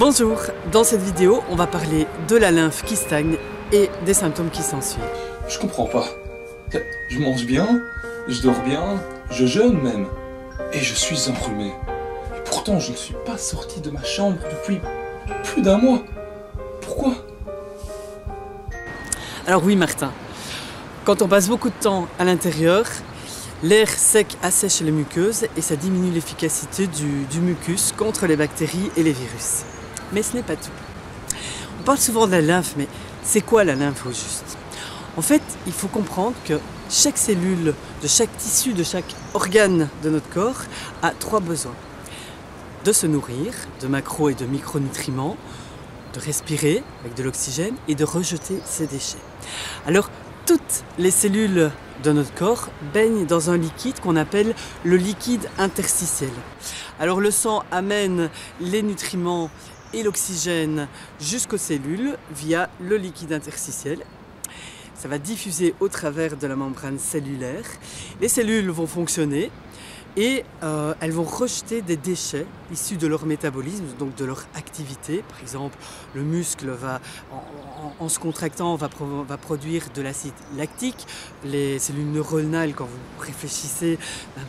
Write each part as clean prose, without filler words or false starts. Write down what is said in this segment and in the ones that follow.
Bonjour, dans cette vidéo, on va parler de la lymphe qui stagne et des symptômes qui s'ensuivent. Je comprends pas. Je mange bien, je dors bien, je jeûne même. Et je suis enrhumé. Et pourtant, je ne suis pas sorti de ma chambre depuis plus d'un mois. Pourquoi? Alors oui Martin, quand on passe beaucoup de temps à l'intérieur, l'air sec assèche les muqueuses et ça diminue l'efficacité du mucus contre les bactéries et les virus. Mais ce n'est pas tout. On parle souvent de la lymphe, mais c'est quoi la lymphe au juste? En fait, il faut comprendre que chaque cellule, de chaque tissu, de chaque organe de notre corps a trois besoins. De se nourrir, de macro et de micronutriments, de respirer avec de l'oxygène et de rejeter ses déchets. Alors, toutes les cellules de notre corps baignent dans un liquide qu'on appelle le liquide interstitiel. Alors le sang amène les nutriments et l'oxygène jusqu'aux cellules via le liquide interstitiel. Ça va diffuser au travers de la membrane cellulaire. Les cellules vont fonctionner et elles vont rejeter des déchets issus de leur métabolisme, donc de leur activité. Par exemple, le muscle va, en se contractant, va produire de l'acide lactique. Les cellules neuronales, quand vous réfléchissez,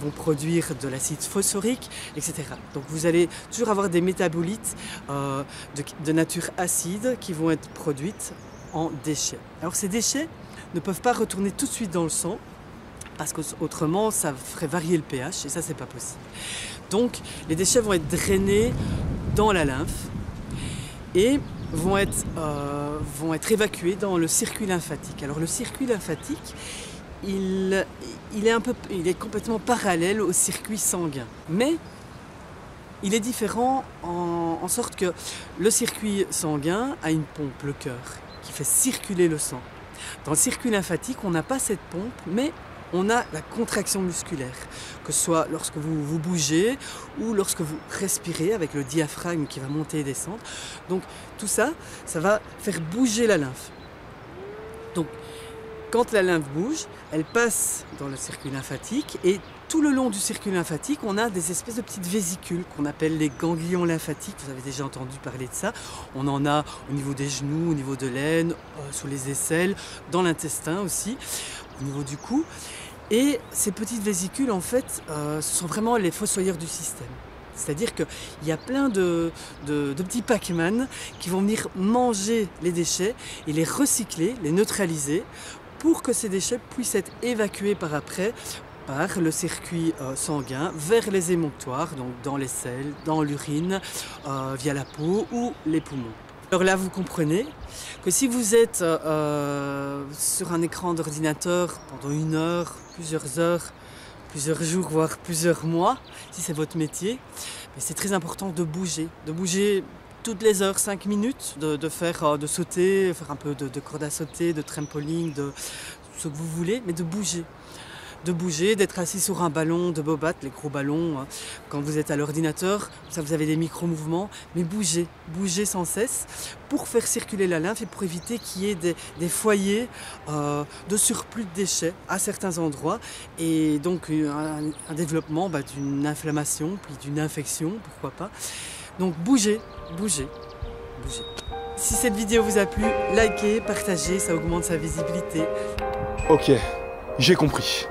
vont produire de l'acide phosphorique, etc. Donc vous allez toujours avoir des métabolites de nature acide qui vont être produites en déchets. Alors ces déchets ne peuvent pas retourner tout de suite dans le sang, parce qu'autrement ça ferait varier le pH et ça c'est pas possible. Donc les déchets vont être drainés dans la lymphe et vont être évacués dans le circuit lymphatique. Alors le circuit lymphatique, il est complètement parallèle au circuit sanguin, mais il est différent en sorte que le circuit sanguin a une pompe, le cœur, qui fait circuler le sang. Dans le circuit lymphatique, on n'a pas cette pompe, mais on a la contraction musculaire, que ce soit lorsque vous bougez ou lorsque vous respirez avec le diaphragme qui va monter et descendre. Donc tout ça, ça va faire bouger la lymphe. Donc quand la lymphe bouge, elle passe dans le circuit lymphatique et tout le long du circuit lymphatique, on a des espèces de petites vésicules qu'on appelle les ganglions lymphatiques. Vous avez déjà entendu parler de ça. On en a au niveau des genoux, au niveau de l'aine, sous les aisselles, dans l'intestin aussi, au niveau du cou. Et ces petites vésicules, en fait, ce sont vraiment les fossoyeurs du système. C'est-à-dire qu'il y a plein de petits Pac-Man qui vont venir manger les déchets et les recycler, les neutraliser, pour que ces déchets puissent être évacués par après par le circuit sanguin vers les émonctoires, donc dans les selles, dans l'urine, via la peau ou les poumons. Alors là, vous comprenez que si vous êtes sur un écran d'ordinateur pendant 1 heure, plusieurs jours, voire plusieurs mois, si c'est votre métier, c'est très important de bouger toutes les heures, 5 minutes, de sauter, faire un peu de corde à sauter, de trampoline, de ce que vous voulez, mais de bouger, d'être assis sur un ballon de bobat, les gros ballons, quand vous êtes à l'ordinateur, ça vous avez des micro-mouvements, mais bougez sans cesse pour faire circuler la lymphe et pour éviter qu'il y ait des foyers de surplus de déchets à certains endroits et donc un développement d'une inflammation, puis d'une infection, pourquoi pas. Donc bougez. Si cette vidéo vous a plu, likez, partagez, ça augmente sa visibilité. Ok, j'ai compris.